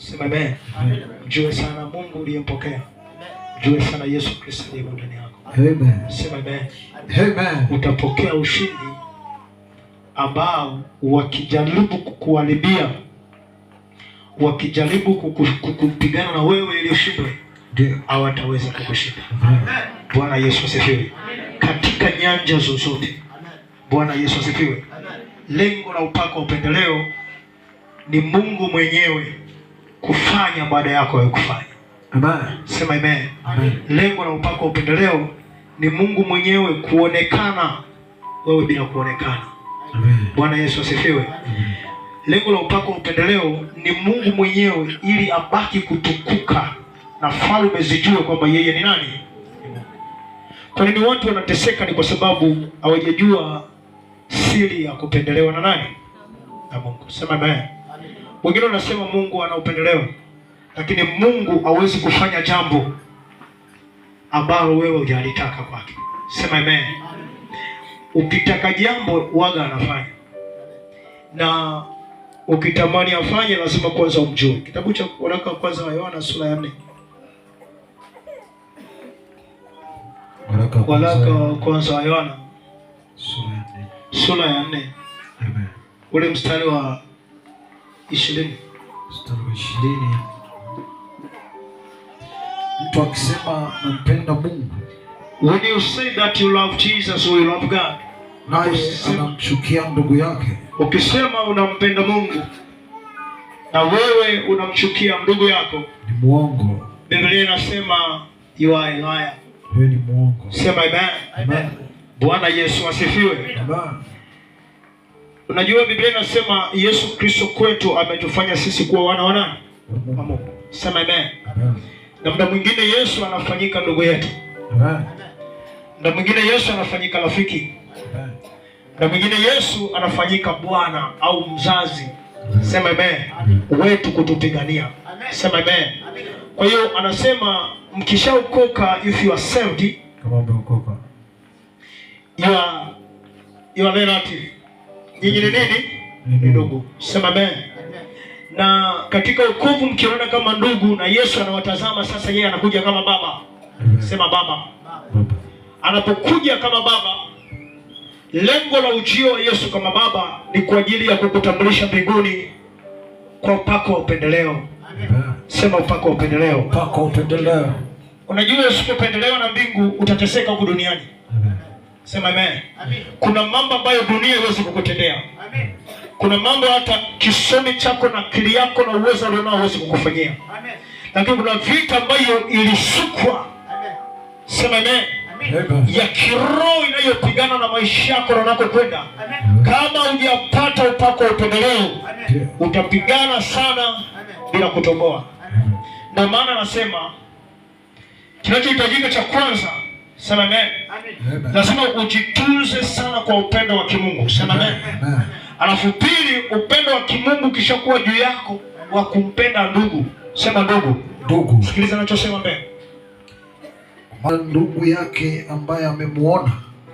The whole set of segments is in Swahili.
Sema amen. Mjue sana Mungu uliyempokea. Mjue sana Yesu Kristo aliye ndani yako. Amen. Sema amen. Amen. Utapokea ushindi ambao wakijaribu kukuharibia, wakijaribu kupigana na wewe ili ushindwe, hawataweza kukushinda. Bwana Yesu asifiwe. Katika nyanja zozote. Bwana Yesu asifiwe. Lengo la upako wa upendeleo ni Mungu mwenyewe kufanya baada yako wewe kufanya. Amen. Sema amen. Lengo la upako wa upendeleo ni Mungu mwenyewe kuonekana wewe bila kuonekana. Amen. Bwana Yesu asifiwe. Lengo la upako wa upendeleo ni Mungu mwenyewe ili abaki kutukuka na falme zijue kwamba yeye ni nani. Kwa nini watu wanateseka? Ni kwa sababu hawajajua siri ya kupendelewa na nani? Na Mungu. Sema amen. Wengine wanasema Mungu ana upendeleo, lakini Mungu hawezi kufanya jambo ambalo wewe hujalitaka kwake. Sema amen. Ukitaka jambo waga anafanya, na ukitamani afanye lazima kwanza umjue. Kitabu cha waraka wa kwanza wa Yohana sura ya 4. Waraka wa kwanza wa Yohana sura ya 4. Amen. Ule mstari wa 20. Mstari wa 20. Mtu akisema nampenda Mungu, when you say that you love Jesus or you love God, naye anamchukia ndugu yake. Ukisema unampenda Mungu na wewe unamchukia ndugu yako, ni muongo. Biblia inasema you are a liar. Wewe ni muongo. Sema amen. Amen. Bwana Yesu asifiwe. Amen. Unajua Biblia inasema Yesu Kristo kwetu ametufanya sisi kuwa wana wa nani? Wa Mungu. Sema amen. Amen. Na muda mwingine Yesu anafanyika ndugu yetu. Amen. Na mwingine Yesu anafanyika rafiki. Amen. Na mwingine Yesu anafanyika bwana au mzazi. Sema amen. Wetu kutupigania. Sema amen. Kwa hiyo anasema mkishaokoka, if you are saved, kama umeokoka, you are relative. Nyinyi ni nini? Ni ndugu. Sema amen. Na katika wokovu mkiona kama ndugu na Yesu anawatazama sasa, yeye anakuja kama baba. Sema baba. Anapokuja kama baba, lengo la ujio wa Yesu kama baba ni kwa ajili ya kukutambulisha mbinguni kwa upako wa upendeleo. Sema upako wa upendeleo. Upako wa upendeleo. Unajua usipopendelewa na mbingu utateseka huko duniani. Sema amen. Kuna mambo ambayo dunia haiwezi kukutendea. Amen. Kuna mambo hata kisomi chako na akili yako na uwezo ulionao hawezi kukufanyia. Amen. Lakini kuna vita ambayo ilisukwa. Amen. Sema amen. Amen. Ya kiroho inayopigana na maisha yako na unakokwenda. Kama hujapata upako wa upendeleo, utapigana sana bila kutoboa. Na maana anasema kinachohitajika cha kwanza, sema amen, lazima ujitunze sana kwa upendo wa kimungu. Sema amen. Alafu pili, upendo wa kimungu kishakuwa juu yako wa kumpenda ndugu. Sema ndugu. Ndugu. Sikiliza ninachosema mbele. Ndugu yake ambaye amemuona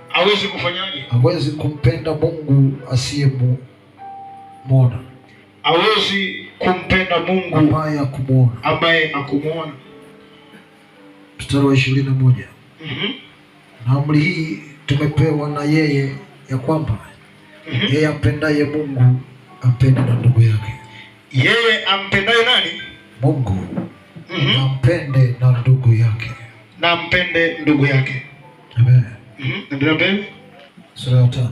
hawezi kufanyaje? Hawezi kumpenda Mungu asiyemuona. Hawezi kumpenda Mungu ambaye hakumuona. Mstari wa 21. Na amri hii tumepewa na yeye, ya kwamba yeye ampendaye Mungu ampende na ndugu yake. Yeye ampendaye nani? Mungu. Na ampende na ndugu yake. Na ampende ndugu yake. Amen. Ndio mbele. Sura ya 5.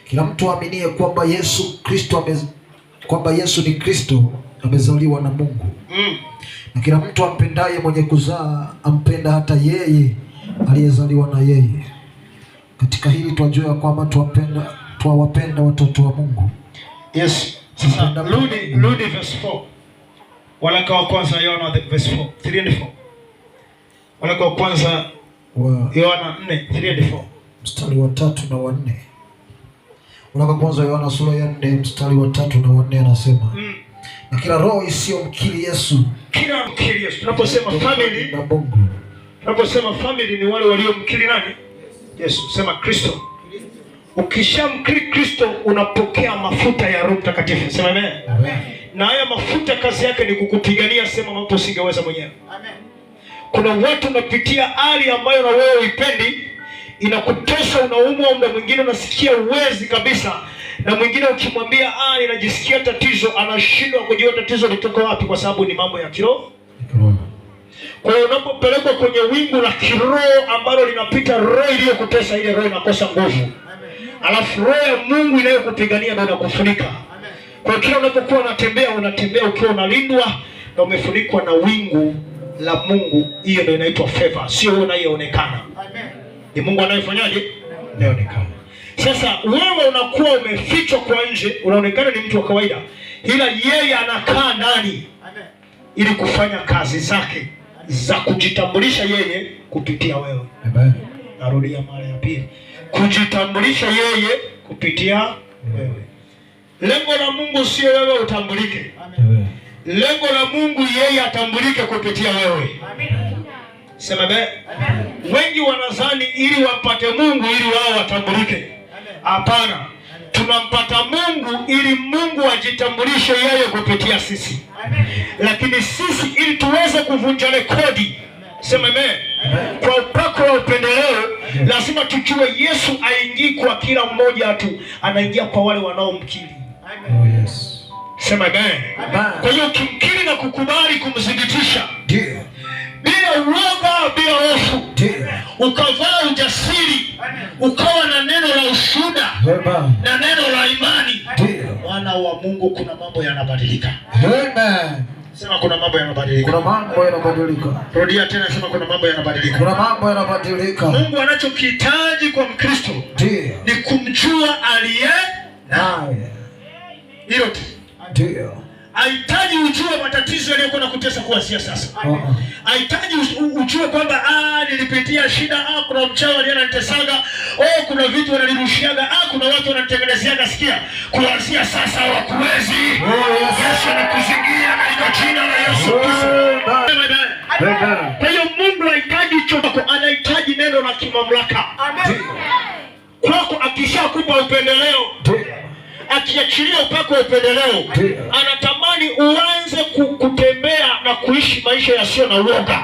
Kila mtu aaminie kwamba Yesu ni Kristo amezaliwa na Mungu. Na kila mtu ampendaye mwenye kuzaa ampenda hata yeye aliyezaliwa na yeye. Katika hili twajua kwamba twawapenda watoto wa Mungu. Yes. Sasa rudi verse 4. Waraka wa kwanza Yohana verse 4, 3 and 4. Waraka wa kwanza Yohana 4, 3 and 4. Mstari wa 3 na wa 4. Waraka wa kwanza Yohana sura ya 4 mstari wa 3 na wa 4 anasema, na kila roho isiyomkiri Yesu. Kila mkiri Yesu. Tunaposema family na Mungu. Tunaposema family ni wale waliomkiri nani? Yesu. Sema Kristo. Ukishamkiri Kristo unapokea mafuta ya Roho Mtakatifu. Sema amen. Na haya mafuta kazi yake ni kukupigania sema mambo usingeweza mwenyewe. Amen. Kuna watu unapitia hali ambayo na wewe uipendi, inakutesha, unaumwa, muda mwingine unasikia uwezi kabisa, na mwingine ukimwambia ninajisikia tatizo, anashindwa kujua tatizo litoka wapi, kwa sababu ni mambo ya kiroho. Kwa hiyo unapopelekwa kwenye wingu la kiroho ambalo linapita roho iliyokutesa, ile roho inakosa nguvu. Alafu roho ya Mungu inayokupigania ndio inakufunika. Kwa hiyo kila unapokuwa unatembea ukiwa unalindwa na umefunikwa na wingu la Mungu. Hiyo ndio inaitwa favor, sio wewe unayeonekana. Ni Mungu anayefanyaje? Anayeonekana. Sasa wewe unakuwa umefichwa kwa nje, unaonekana ni mtu wa kawaida, ila yeye anakaa ndani ili kufanya kazi zake za kujitambulisha yeye kupitia wewe. Amen. Narudia mara ya pili. Kujitambulisha yeye kupitia wewe. Lengo la Mungu sio wewe utambulike. Amen. Lengo la Mungu yeye atambulike kupitia wewe. Amen. Sema amen. Wengi wanadhani ili wapate Mungu ili wao watambulike. Hapana. Tunampata Mungu ili Mungu ajitambulishe yeye kupitia sisi. Amen. Lakini sisi ili tuweze kuvunja rekodi, sema amen, kwa upako wa upendeleo, lazima tujue Yesu aingii kwa kila mmoja tu, anaingia kwa wale wanaomkiri. Amen. Oh yes. Sema amen. Kwa hiyo ukimkiri na kukubali kumthibitisha, ndio bila uoga, bila hofu, ukavaa ujasiri, ukawa na neno la ushuhuda na neno la imani, wana wa Mungu, kuna mambo yanabadilika. Amen. Sema kuna mambo yanabadilika. Kuna mambo yanabadilika. Rudia tena, sema kuna mambo yanabadilika. Kuna mambo yanabadilika. Mungu anachokihitaji kwa Mkristo ni kumjua aliye naye. Hilo tu. Ndio. Hahitaji ujue matatizo yaliyokuwa na kutesa kuanzia sasa. Hahitaji ujue kwamba nilipitia shida, kuna mchawi aliyenitesaga, kuna vitu wananirushiaga, kuna watu wananitengenezeaga. Sikia, kuanzia sasa hawakuwezi. Yesu anakuzingia katika jina la Yesu Kristo. Kwa hiyo Mungu hahitaji chochote, anahitaji neno la kimamlaka. Amen. Kwako akishakupa upendeleo, akiachilia upako wa upendeleo, anatamani uanze kutembea na kuishi maisha yasiyo na uoga.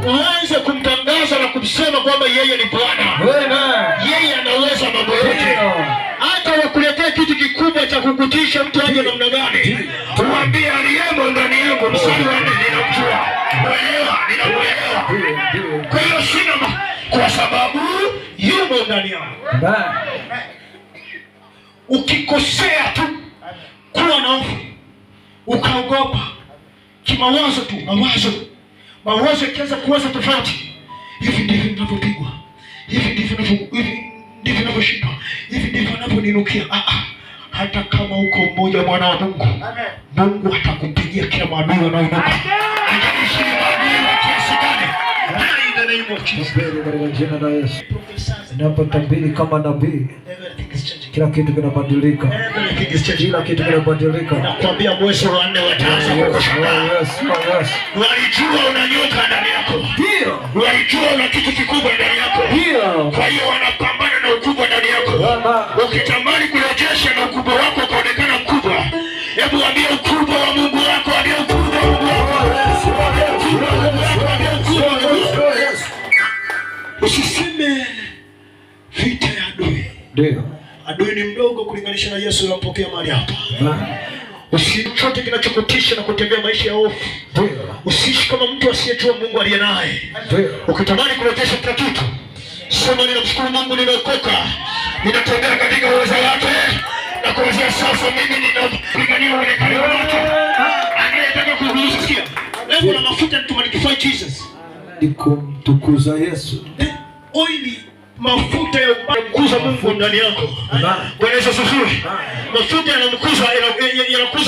Uanze kumtangaza na kumsema kwamba yeye ni Bwana. Yeye anaweza mambo yote. Hata wakuletea kitu kikubwa cha kukutisha, mtu aje namna gani, mwambie aliyemo ndani yangu, msali wa nne, ninamjua. Ninamuelewa. Kwa hiyo sina, kwa sababu yumo ndani yangu. Ukikosea tu kuwa na hofu, ukaogopa kimawazo tu, mawazo yakianza kuwaza tofauti, hivi ndivyo ninavyopigwa, hivi ndivyo ninavyoshindwa, hivi ndivyo ninavyoninukia. Hata kama uko mmoja mwana wa Mungu, Mungu atakupigia kila maadui wanaoinuka. Haijalishi ni maadui wa kiasi gani. Ninapotabiri kama nabii, kila kitu kinabadilika. Kila kitu kinabadilika. Nakwambia mwezi wa 4 wataanza kukushangaa. Walijua unanyoka ndani yako. Ndio. Walijua una kitu kikubwa ndani yako. Ndio. Kwa hiyo wanapambana na ukubwa ndani yako. Ukitamani kurejesha na ukubwa wako kuonekana mkubwa, hebu waambie ukubwa wa Mungu wako, waambie ukubwa wa Mungu wako. Usiseme vita ya adui. Ndio. Adui ni mdogo kulinganisha na Yesu unampokea mahali hapa. Usichote kinachokutisha na kutembea maisha ya hofu. Usiishi kama mtu asiyejua Mungu aliye naye. Ukitamani kurejesha kila kitu, sema ninamshukuru Mungu, nimeokoka, ninatembea katika uwezo wake, na kuanzia sasa mimi ninapigania uonekane wake. Anayetaka kukusikia, lengo la mafuta ni to magnify Jesus. Nikumtukuza Yesu. Oili mafuta ya kumkuza Mungu ndani yako. Bwana Yesu asifiwe. Mafuta yanakuza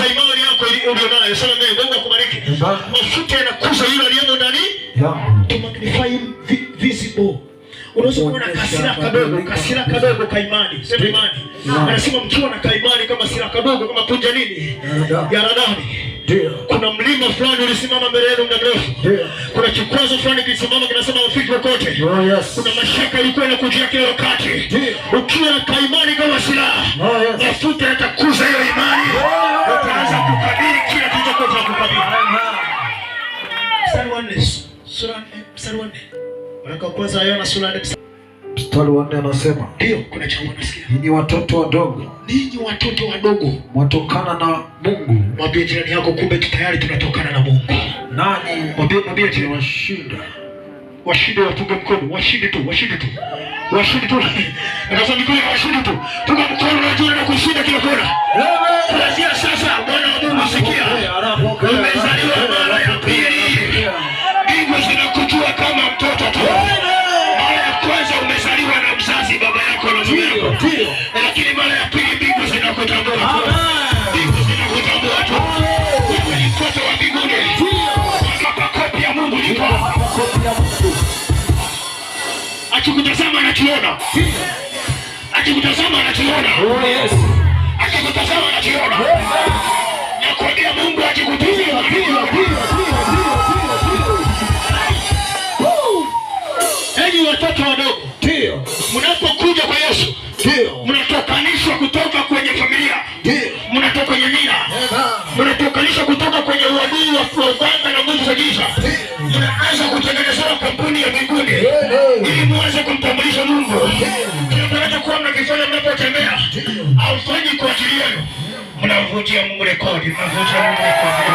imani yako iliyo nayo. Sema mimi, Mungu akubariki. Mafuta yanakuza yule aliye ndani to magnify visible. Unaweza kuona kasira kadogo ka imani. Sema imani. Anasema mkiwa na kaimani kama kasira kadogo, kama punja nini ya radani. Kuna mlima fulani ulisimama mbele yenu muda mrefu. Kuna kikwazo fulani kilisimama kinasema ufiki kote. Kuna mashaka ilikuwa inakujia kila wakati. Ukiwa na kaimani kama silaha, mafuta yatakuza hiyo imani. Utaanza kukabili sura 4 mstari wa 4. Waraka wa kwanza wa Yohana sura 4 mstari wa 4 anasema, ndio kuna cha nasikia. Ninyi watoto wadogo, ninyi watoto wadogo mwatokana na Mungu. Mwambie jirani yako, kumbe tayari tunatokana na Mungu. Nani mwambie jirani washinda. Washinde wapunge mkono, washinde tu. Washinde tu. Nataka mikono washinde tu. Punga mkono na jua na kushinda kila kona. Kuanzia sasa Bwana wa Mungu sikia. Umezaliwa mara ya pili. Mbingu zinakujua kama mtoto tu. Mara ya kwanza umezaliwa na mzazi, baba yako na mama yako. Lakini mara ya pili mbingu zinakutambua tu. Mbingu zinakutambua tu. Wewe ni mtoto wa mbinguni. Makofi ya Mungu ni kwa. Akikutazama anakiona. Akikutazama anakiona. Oh yes. Akikutazama anakiona. Nakwambia Mungu akikutazama. Enyi watoto wadogo, ndio mnapokuja kwa Yesu, ndio mnatokanishwa kutoka kwenye familia, ndio mnatoka kwenye mila, mnatokanishwa kutoka kwenye uadui wa uganga na nguvu za giza. Mnaanza kutengenezewa kampuni ya mbinguni ili muweze kumtambulisha Mungu. Kile kwa mnakifanya mnapotembea haufanyi kwa ajili yenu, mnavunjia Mungu rekodi, mnavunjia Mungu rekodi.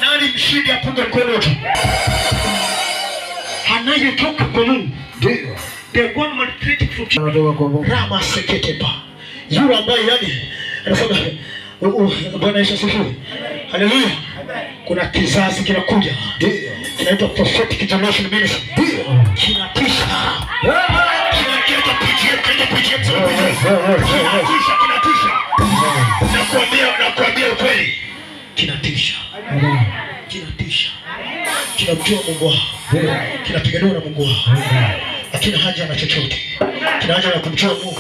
Nani mshindi apunge mkono tu? Anayetoka kwa Mungu ndio the one critic from Rama Seketepa. Yule ambaye yani anasema Bwana Yesu asifiwe. Haleluya. Kuna kizazi kinakuja. Ndio. Kinaitwa prophetic generation ministry. Ndio. Kinatisha. Nakwambia ukweli. Kinatisha. Kinamjua Mungu wao. Kinapiganiwa na Mungu wao. Hakina haja na chochote. Kina haja na kumjua Mungu.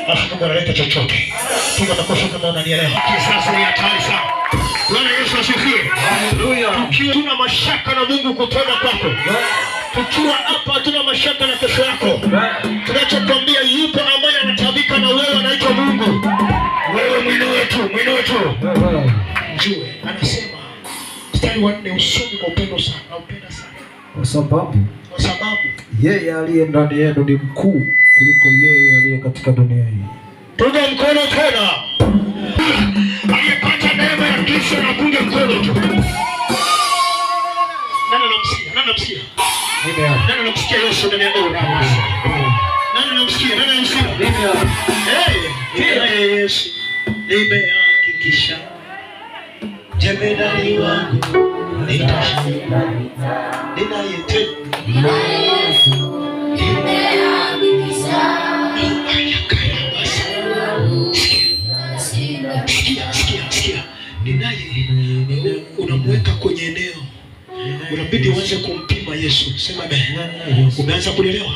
Alafu Mungu analeta chochote. Mungu atakosa kama unanielewa. Kizazi ni hatari sana. Bwana Yesu asifiwe. Haleluya. Tukiwa tuna mashaka na Mungu kutoka kwako. Tukiwa hapa tuna mashaka na kesho yako. Tunachokwambia yupo ambaye anatabika na wewe, anaitwa Mungu. Wewe mwili wetu. Njue. Anasema mstari wa 4 usome kwa upendo sana. Naupenda sana. Kwa sababu yeye aliye ndani yenu ni mkuu kuliko yeye aliye katika dunia hii. Punga mkono tena. Aliyepata neema ya Kristo na punga mkono tu. Nani anamsikia? Nani anamsikia Yesu ndani ya roho? Nani anamsikia? Yesu. Nimehakikisha jemedari wangu nitashinda. Sikia. Unamweka kwenye eneo. Unabidi uanze kumpima Yesu. Sema amen. Umeanza kuelewa?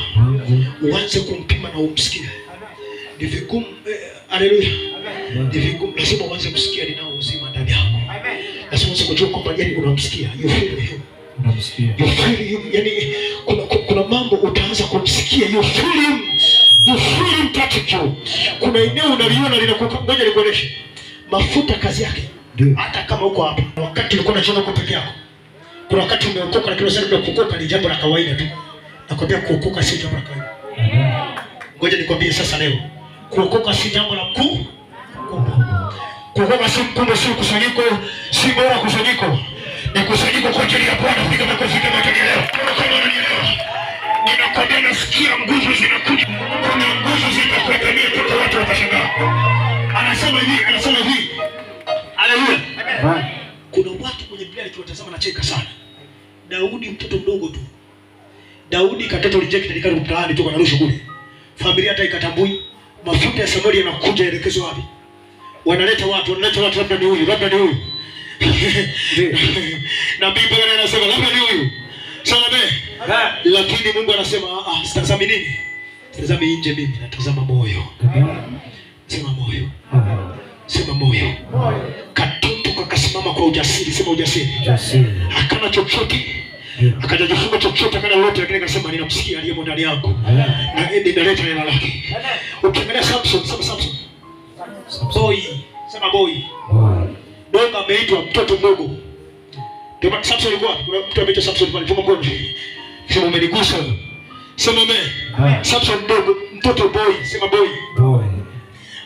Uanze kumpima na umsikie. Ni vigumu. Haleluya. Ni vigumu, lazima uanze kusikia ninao uzima ndani yako. Amen. Lazima uanze kujua kwamba yani unamsikia. You feel him. Unamsikia. You feel him. Yani kuna mambo utaanza kumsikia. You feel him. You feel him touch you. Kuna eneo unaliona linakuwa, ngoja nikuoneshe. Mafuta kazi yake. Hata kama uko hapa. Wakati ulikuwa unajiona uko peke yako. Kuna wakati umeokoka, lakini unasema kuokoka ni jambo la kawaida tu. Nakwambia kuokoka si jambo la kawaida. Ngoja nikwambie sasa leo. Kuokoka si jambo la mkuu. Kuokoka si mkumbo, si kusanyiko, si bora kusanyiko. Ni kusanyiko kwa ajili ya Bwana. Piga makofi kama leo. Kama unanielewa. Ninakwambia nasikia nguvu zinakuja. Kuna nguvu zitakuegemea kwa watu watashangaa. Anasema hivi. Haleluya. Kuna watu kwenye Biblia nikiwatazama nacheka sana. Daudi mtoto mdogo tu. Daudi katoto reject alikari mtaani tu kanarusha kule. Familia hata ikatambui. Mafuta ya Samaria yanakuja elekezo wapi? Wanaleta watu labda ni huyu. Na Biblia inasema labda ni huyu. Sawa bwana. Lakini Mungu anasema sitazami nini? Sitazami nje mimi, natazama moyo. Sema moyo. Katoto kakasimama kwa ujasiri, sema ujasiri. Hakana chochote. Akajajifunga chochote kana lolote, lakini akasema ninamsikia aliyemo ndani yako. Na ninaleta neno lake. Ukiangalia Samson. Boy. Dogo ameitwa mtoto mdogo. Ndio maana Samson alikuwa kuna mtu ameitwa Samson pale kwa mkono. Sema umenigusa. Sema amen. Samson mdogo, mtoto boy, sema boy. Boy.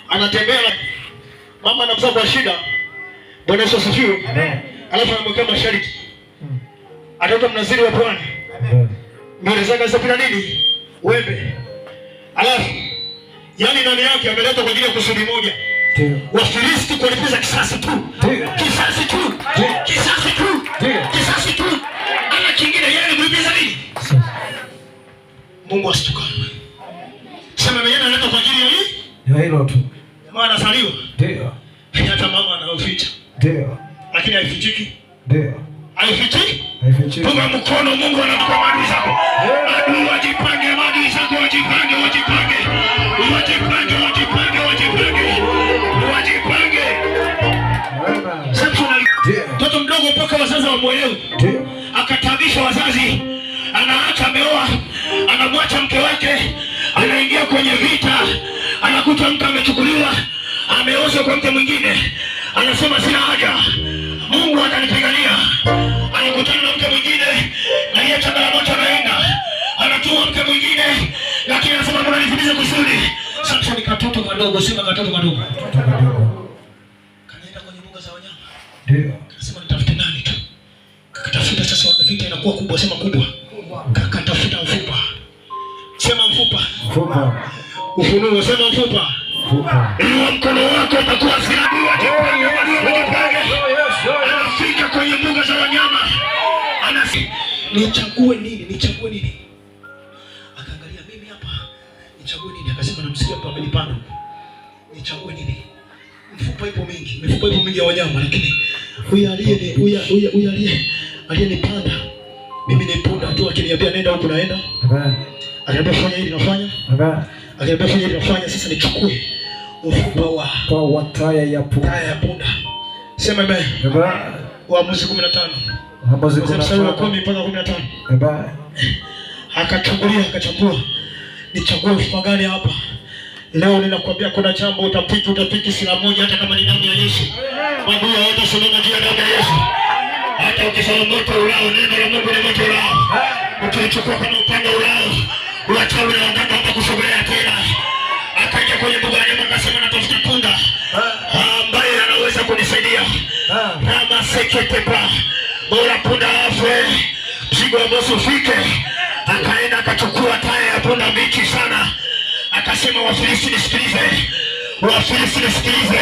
Anatembea mama anamzaa kwa shida. Bwana Yesu asifiwe. Amen. Alafu anamwekea masharti. Atakuwa mnaziri wa Bwana. Amen. Mbele zake zipita nini? Wembe. Alafu yani ndani yake ameleta kwa ajili ya kusudi moja. Wafilisti kulipiza kisasi tu. Kisasi tu. Kisasi tu. Kisasi tu. Ana kingine yeye kulipiza nini? Mungu asitukane. Sema yeye analeta kwa ajili ya nini? Ya hilo tu. Jamaa anasaliwa. Ndio. Hata mama anaoficha. Ndio. Lakini haifichiki. Ndio. Haifichiki? Haifichiki. Punga mkono, Mungu anatupa maadui zako. Adui wajipange, maadui zako wajipange, wajipange. Wajipange, wajipange, wajipange. Wajipange. Samson mtoto mdogo mpaka wazazi wamuelewe. Ndio. Akatabisha wazazi. Anaacha ameoa, anamwacha mke wake, anaingia kwenye vita, anakuta mke amechukuliwa, ameozwa kwa mke mwingine. Anasema sina haja. Mungu atanipigania. Anakutana na mke mwingine, na yeye changamoto anaenda. Anatuma mke mwingine, lakini anasema mbona nifundishe kusudi. Samson katoto kadogo, sema katoto kadogo. Kanaenda kwenye mbuga za wanyama. Ndio. Anasema nitafute nani tu. Kakatafuta sasa vita inakuwa kubwa, sema kubwa. Kakatafuta mfupa. Sema mfupa. Mfupa. Ufunuo, sema mfupa. Mfupa. Inua mkono wako utakuwa silabu. Anafika kwenye mbuga za wanyama. Nichague nini? Nichague nini? Akaangalia mimi hapa. Nichague nini? Akasema namsikia mtu amenipanda huko. Nichague nini? Mfupa ipo mingi. Mifupa ipo mingi ya wanyama, lakini huyu aliyenipanda mimi ni punda tu, akiniambia nenda huko naenda. Akaniambia fanya hili nafanya. Akaniambia fanya hili nafanya. Sasa nichukue mfupa wa taya ya punda. Taya ya punda. Sema amen. Waamuzi 15. Waamuzi 10 mpaka 15. Akachungulia, akachambua. Nichague mfupa gani hapa? Leo ninakwambia kuna jambo utapiki sina moja, hata kama ni damu ya Yesu. Maadui wote simama juu ya damu ya Yesu. Hata ukisema moto ulao, neno la Mungu ni moto ulao. Ukichukua kama upanga ulao, wachawi na waganga hata kusogelea tena. Akaja kwenye mbuga ya wanyama akasema natafuta punda ambaye anaweza kunisaidia. Kama seketepa, bora punda afe, mzigo wa Yesu ufike. Akaenda akachukua taya ya punda mbichi sana. Akasema Wafilisti nisikilize. Wafilisti nisikilize.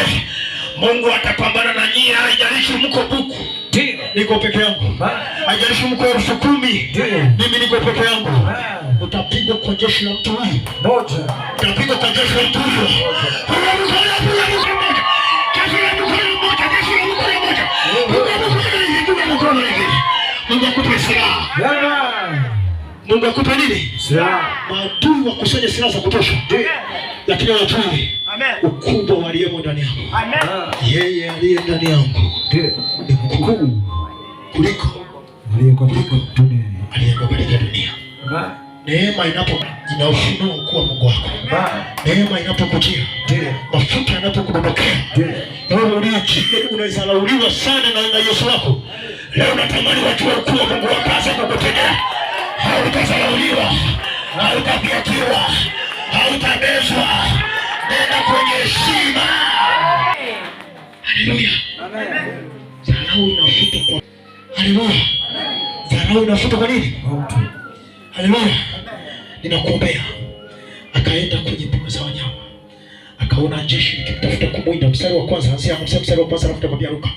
Mungu atapambana na nyinyi, haijalishi mko buku. Ndio. Niko peke yangu. Haijalishi mko 10,000. Ndio. Mimi niko peke yangu. Utapigwa kwa jeshi la mtu huyu moja. Utapigwa kwa jeshi la mtu huyu. Mungu akupe silaha. Mungu akupe nini? Silaha. Maadui wakusanye silaha za kutosha. Ndio. Lakini wajue ukubwa wa aliyemo ndani yangu. Yeye aliye ndani yangu ni mkuu kuliko aliyeko katika dunia. Neema inaofunua kuwa Mungu wako. Neema inapokujia, mafuta yanapokudondokea, wewe unaizalauliwa sana na Yesu wako. Leo natamani watu wakuu wa Mungu wakaanza kukutendea. Hautazalauliwa, hautapiatiwa, hautabezwa. Nenda kwenye heshima. Haleluya. Dharau inafutwa kwa haleluya. Dharau inafutwa kwa nini? Haleluya. Ninakuombea. Akaenda kwenye mbuga za wanyama. Akaona jeshi likitafuta kumwinda. Mstari wa kwanza, mstari wa kwanza anafuta Luka.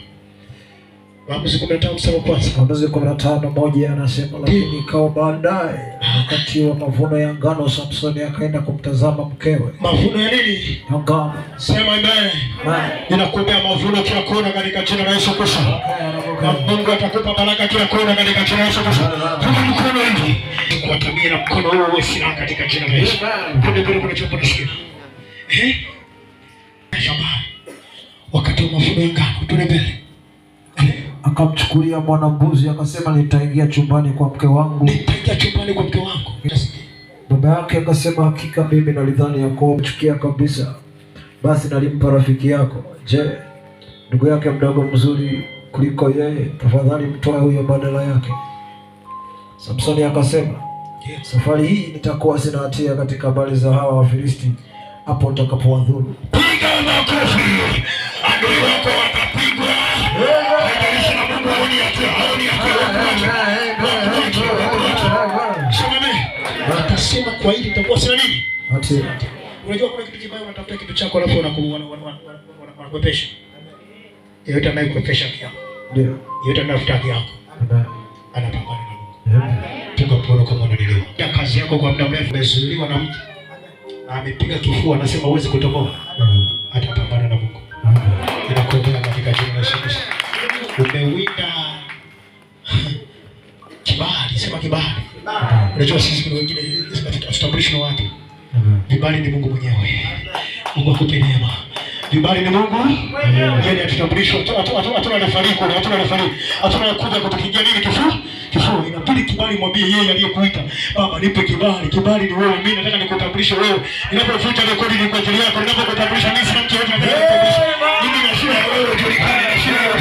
Waamuzi 15 mstari wa kwanza. Waamuzi 15:1 anasema lakini ikawa baadaye wakati wa mavuno ya ngano Samsoni akaenda kumtazama mkewe. Mavuno ya nini? Ngano. Sema amen. Ninakuombea mavuno kila kona katika jina la Yesu Kristo. Mungu atakupa baraka kila kona katika jina la Yesu Kristo. Funga mkono hivi. Kuatamia na mkono huo uwe silaha katika jina la Yesu. Kuna chombo nasikia. Shamba. Wakati wa mavuno ya ngano tule mbele. Akamchukulia mwana-mbuzi akasema nitaingia chumbani kwa mke wangu. Nitaingia chumbani kwa mke wangu. Baba yake akasema hakika mimi nalidhani yako umechukia kabisa. Basi nalimpa rafiki yako. Je, ndugu yake mdogo mzuri kuliko yeye, tafadhali mtoe huyo badala yake. Samsoni akasema, safari hii nitakuwa sina hatia katika habari za hawa Wafilisti hapo utakapowadhuru. Piga makofi. Adui wako watapigwa. Atasema kwa hili itakuwa sina nini? Hatia. Unajua kuna kitu kibaya, unatafuta kitu chako alafu wanakuepesha. Yeyote anayekuepesha kiako. Ndio. Yeyote anafuta kiako. Anapambana na Mungu. Piga mkono kama unanielewa. Ya kazi yako kwa muda mrefu umezuiliwa na mtu. Na amepiga kifua anasema huwezi kutoboa. Atapambana na Mungu. Ninakuombea katika jina la Yesu. Umewinda kibali, sema kibali. Unajua sisi kuna wengine tutambulisho na watu. Vibali ni Mungu mwenyewe. Mungu akupe neema. Vibali ni Mungu. Yeye atutambulishwa. Hatuna refarii kule, hatuna refarii. Hatuna kuja kutupigia nini kifua? Kifua. Inabidi kibali mwambie yeye aliyekuita. Baba nipe kibali. Kibali ni wewe. Mimi nataka nikutambulishe wewe. Ninapofuta rekodi ni kwa ajili yako. Ninapokutambulisha mimi sina mtu yote anayekutambulisha. Mimi na shida wewe julikana na shida wewe.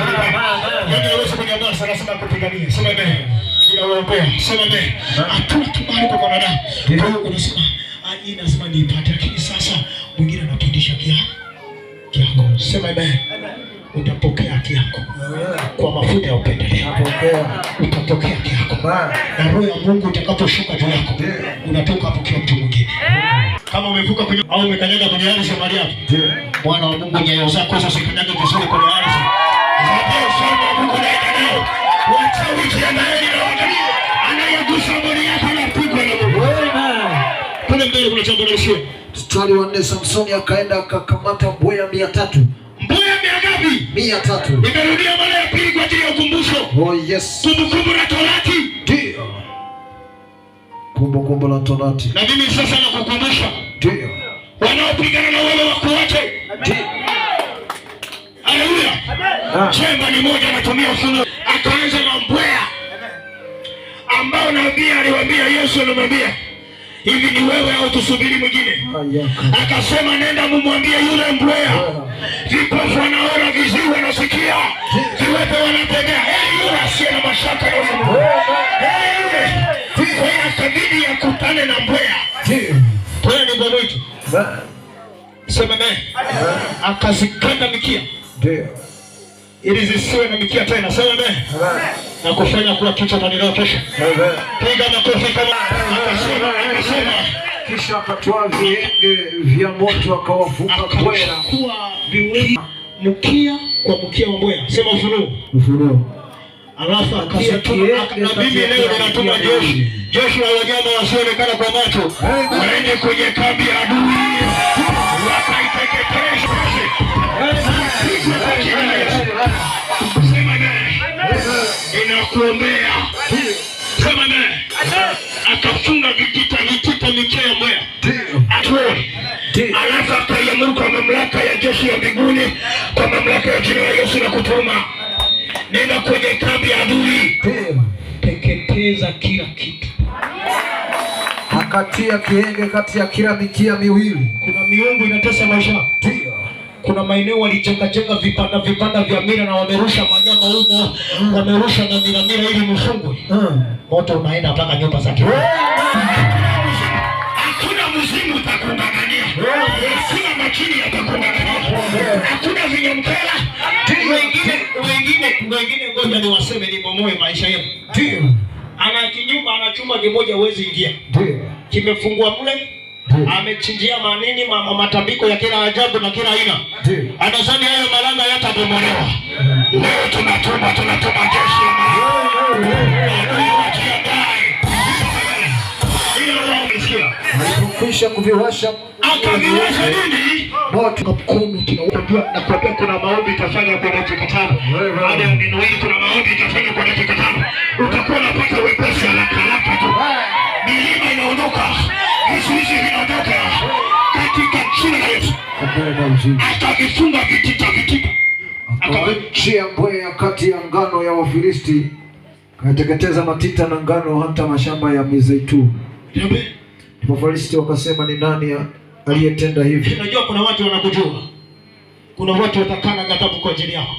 Yaani wewe kunyamaza sana sana kupigania. Sema amen. Ninawaombea. Sema amen. Hatuna kibali kwa wanadamu. Kwa hiyo unasema hii lazima niipate, lakini sasa mwingine anapindisha kiako. Sema amen. Utapokea kiako. Kwa mafuta ya upendeleo. Utapokea kiako. Na roho ya Mungu itakaposhuka juu yako, unatoka hapo kwa mtu mwingine. Kama umevuka kwenye au umekanyaga kwenye ardhi ya Maria, Bwana wa Mungu nyayo zako sasa zikanyaga vizuri kwenye ardhi. Ndio ufalme wa Mungu unaendelea. Wacha ujiandae na waangalie. Anayegusa mwili yako anapigwa na Mungu. Kuna mbele kuna jambo la ushio. Mstari wa 4, Samsoni akaenda akakamata mbweha 300. Mbweha ngapi? 300. Nimerudia mara ya pili kwa ajili ya ukumbusho. Oh yes. Kumbukumbu la Torati. Ndio. Kumbukumbu la Torati. Na mimi sasa nakukumbusha. Ndio. Wanaopigana na wale wakuache. Ndio. Haleluya. Chemba ni moja anatumia ufunuo. Akaanza na mbweha. Ambao nabii aliwaambia Yesu anamwambia, hivi ni wewe au tusubiri mwingine? Akasema nenda mumwambie yule mbweha, vipofu wanaona, viziwi wanasikia, viwete wanatembea. Yule asiye na mashaka na Mungu. Yule akabidi akutane na mbweha. Mbweha ni bwana wetu. Sema amen. Akazikanda mikia. Ndio. Ili zisiwe na mikia tena. Sema amen. Na kufanya kuwa kichwa cha kesho. Piga makofi kama akasema. Kisha akatoa vienge vya moto akawafunga mbweha. Kuwa viwili mkia kwa mkia wa mbweha. Sema ufunuo. Ufunuo. Alafu akasema na bibi leo ninatuma jeshi la wanyama wasioonekana kwa macho. Waende kwenye kambi ya adui. Wakaiteketeza. Sema inakuombea. Sema akafunga vitita mikia ya mbweha. Alafu akaiamuru kwa mamlaka ya jeshi ya mbinguni, kwa mamlaka ya jina la Yesu na kutuma, nenda kwenye kambi ya adui, teketeza kila kitu. Akatia kienge kati ya kila mikia miwili. Kuna miungu inatesa maisha. Kuna maeneo walijenga vipanda vya mira na wamerusha wanyama humo, wamerusha na mira ili mfungwe. Moto unaenda mpaka nyumba za kiroho. Hakuna mzimu utakungangania. Hakuna majini yatakungangania. Hakuna vinyamkela. Wengine ngoja niwaseme nibomoe maisha yenu. Ndio. Ana kinyumba, ana chumba kimoja huwezi ingia. Ndio. Kimefungwa mle. Amechinjia manini matambiko ya kila ajabu na kila aina. Anasema hayo malanga yatabomolewa. Leo tunatuma jeshi la Kisha kuviwasha akaviwasha nini? Moto kumi. Nakwambia kuna maombi itafanya kwa dakika 5. Baada ya neno hili kuna maombi itafanya kwa dakika 5. Utakuwa unapata wepesi haraka tu. Milima inaondoka. Vizuizi vinaondoka. Katika jina la Yesu. Akavifunga vitita. Akawachia mbweha kati ya ngano ya Wafilisti. Akateketeza matita na ngano hata mashamba ya mizeituni. Wafilisti wakasema, ni nani aliyetenda hivi? Unajua kuna watu wanakujua. Kuna watu watakana ghadhabu kwa ajili yako.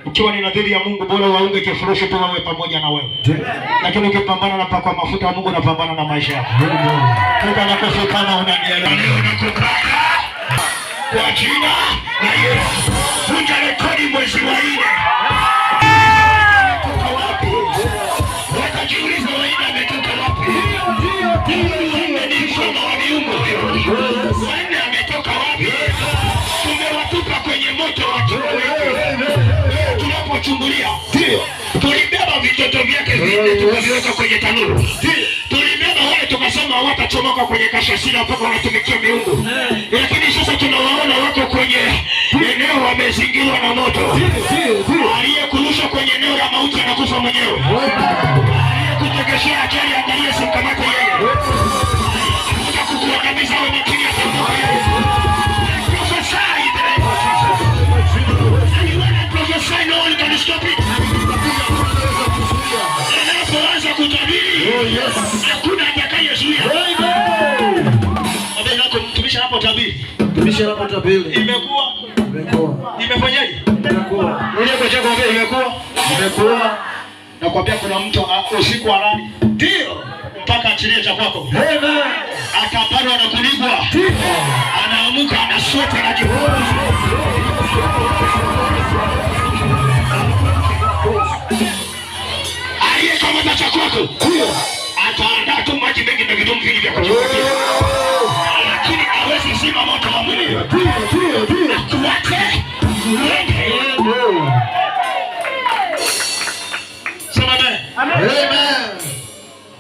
Ukiwa ni nadhiri ya Mungu, bora waunge kifurushi tu wawe pamoja na wewe. Lakini ukipambana na paka mafuta ya Mungu, unapambana na maisha yako. Toka na kufika unanielewa. Kwa jina la Yesu. Vunja rekodi mwezi wa 4. Watajiuliza Waida ametoka wapi? Ni mfano wa miungu. Waida ametoka wapi? Tumewatupa kwenye moto wa tunapochungulia. Tulibeba vitoto vyake vinne tukaviweka kwenye tanuru. Tulibeba wale tukasema hawatachomoka kwenye kashasina mpaka wanatumikia miungu. Lakini sasa tunawaona wako kwenye eneo wamezingirwa na moto. Aliyekurusha kwenye eneo la mauti anakufa mwenyewe. Aliyekutegeshea ajali angalia simkamate yeye. Kukuangamiza wewe makini ataondoka yeye. Prophesy in the name of Jesus. And when I prophesy, no one can stop it. Unapoanza kutabiri, hakuna atakayezuia. Mbona yako mtumishi hapo tabiri? Mtumishi hapo tabiri. Imekuwa. Imefanyaje? Imekuwa. Unajua kwa chako mbele imekuwa? Imekuwa. Nakwambia kuna mtu usiku wa radi. Ndio. Mpaka achilie cha kwako. Amen. Akapanda na kulibwa. Anaamuka anasota na kiburi. Aliye kama cha kwako. Ataandaa tu maji mengi na vitu vingi vya kujifukia. Lakini hawezi zima moto wa mwili. Akuache. Sema amen.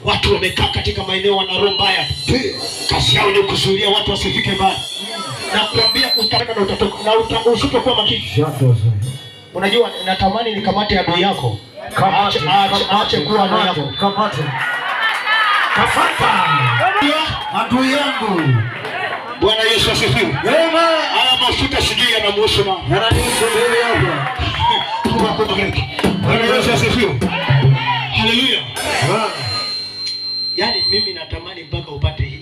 Watu wamekaa katika maeneo wana roho mbaya. Kazi yao ni kuzuia watu wasifike mbali. Na kuambia utatoka na utatoka na usipokuwa makini. Unajua natamani nikamate adui yako. Aache kuwa adui yako. Kamate. Kafata. Adui yangu. Bwana Yesu asifiwe. Amen. Haya mafuta sijui yanamhusu na. Yananihusu mbele hapa. Bwana Yesu asifiwe. Haleluya. Yaani mimi natamani mpaka upate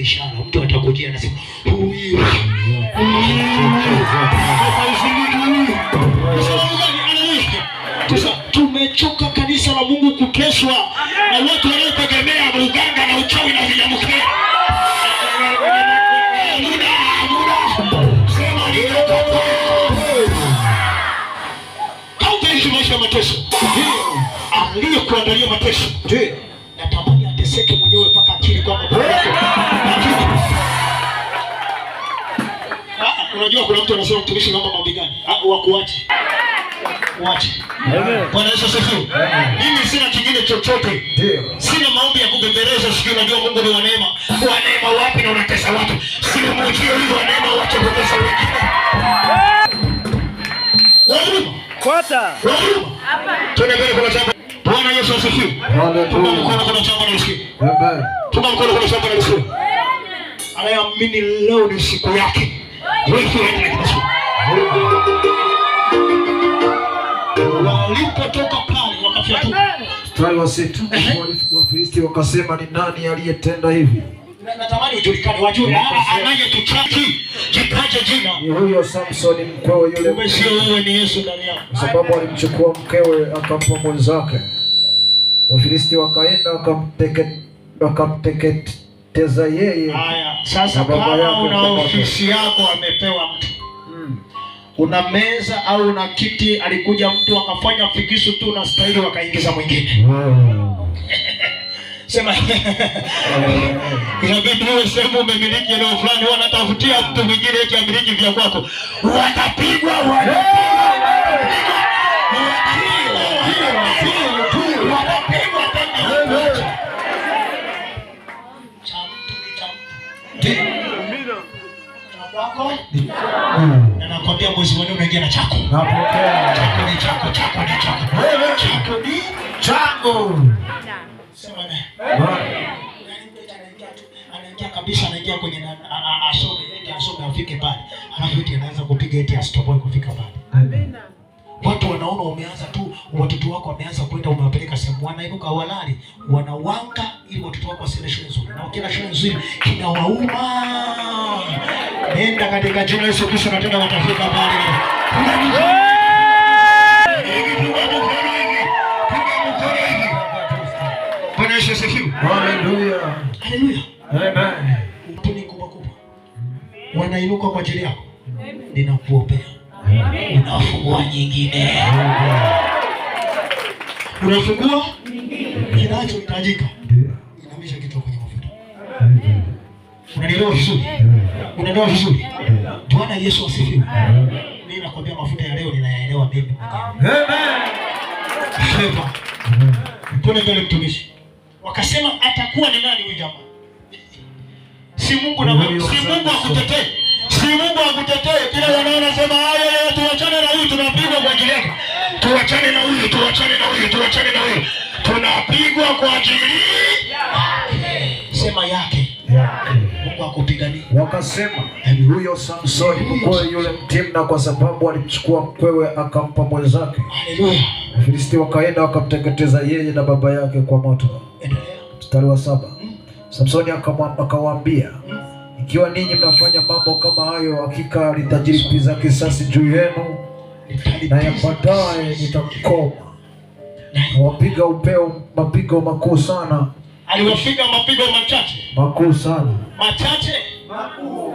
ishara. Mtu atakujia anasema huyu. Tumechoka kanisa la Mungu kuteswa na watu wanaotegemea uganga na uchawi na vinyamkeni. Hautaishi maisha ya mateso. Aliyekuandalia mateso. Natamani ateseke mwenyewe mpaka akili kwamba unajua kuna mtu anasema mtumishi naomba maombi gani? Wakuache. Waache. Bwana Yesu asifiwe. Mimi sina kingine chochote. Sina maombi ya kubembeleza, sijui unajua Mungu ni wa neema. Wa neema wapi na unatesa watu? Sio mmoja yule wa neema wacha kutesa wengine. Kwata. Hapa. Tuna mbele kwa chama. Bwana Yesu asifiwe. Tuna mkono kwa chama na usikie. Amen. Tuna mkono kwa chama na usikie. Anayeamini leo ni siku yake. Wewe unaenda kwa siku. Walipotoka pale wakafia mstari wa 6. Wafilisti wakasema ni nani aliyetenda hivi? Natamani ujulikane, wajue anayetuchaki jitaje jina. Ni huyo Samsoni mkwewe yule. Umesio wewe ni Yesu ndani yako. Kwa sababu alimchukua mkewe akampa mwenzake. Wafilisti wakaenda wakamteketeza yeye. Haya, sasa kama una ofisi yako amepewa mtu. Una meza au una kiti, alikuja mtu akafanya fikisu tu na staili wakaingiza mwingine. Sema inabidi wewe sema umemiliki eneo fulani, wanatafutia mtu mwingine eti amiliki vya kwako. Watapigwa na nakwambia mwezi mmoja unaingia na chako. Napokea. Chako ni chako, chako ni chako. Wewe chako ni changu. Sema anaingia kabisa, anaingia kwenye asome afike pale. Alafu eti anaanza kupiga eti asitoboe kufika pale. Amen. Watu wanaona umeanza tu watoto wako wameanza kwenda, umewapeleka sehemu, wanainuka hawalali, wanawanga ili watoto wako wasiende shule nzuri, na wakienda shule nzuri kinawauma. Nenda katika jina la Yesu Kristo, na tena watafika pale. Bwana Yesu asifiwe. Haleluya. Haleluya. Amen. Utuni kubwa wanainuka kwa ajili yako. Ninakuombea. Unafungua nyingine. Unafungua kinachohitajika. Inamisha kitu kwenye mafuta. Unanielewa vizuri? Unaelewa vizuri? Bwana Yesu asifiwe. Mimi nakwambia mafuta ya leo ninayaelewa mimi. Amen. Sema. Tuna mbele mtumishi. Wakasema atakuwa ni nani huyu jamaa? Si Mungu na Mungu, si Mungu akutetee. Si Mungu akutetee. Kila wanaona sema haya, tuachane na huyu, tunapigwa kwa ajili yake. Tuachane na huyu, tuachane na huyu, tuachane na huyu. Tunapigwa kwa ajili yake. Sema yake. Mungu akupigania. Wakasema huyo Samsoni mkwewe yule Mtimna, kwa sababu alimchukua mkwewe akampa mwenzake. Haleluya. Wafilisti wakaenda wakamteketeza yeye na baba yake kwa moto. Mstari wa 7. Samsoni akawaambia, ikiwa ninyi mnafanya mambo kama hayo, hakika litajilipiza kisasi juu yenu, na yapataye nitakoma. Wapiga upeo mapigo makuu sana. Aliwapiga mapigo machache. Makuu sana. Machache. Makuu.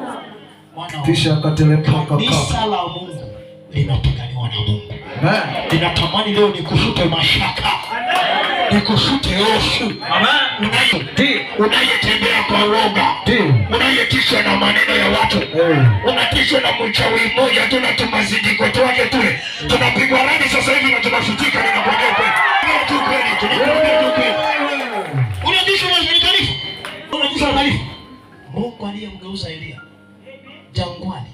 Kisha akatelemka akakaa. Kanisa la Mungu linapiganiwa na Mungu. Ninatamani leo nikufute mashaka. Nikufute hofu. Amen. Unayetembea kwa uoga. Unayetishwa na maneno ya watu. Unatishwa na mchawi mmoja tu na tumazidiko twake tule. Tunapigwa radi sasa hivi na tunafutika, ninakwambia kweli. Ndio tu kweli, tunakwambia tu kweli. Unatishwa na taarifa. Unatishwa na taarifa. Mungu aliyemgeuza Elia jangwani.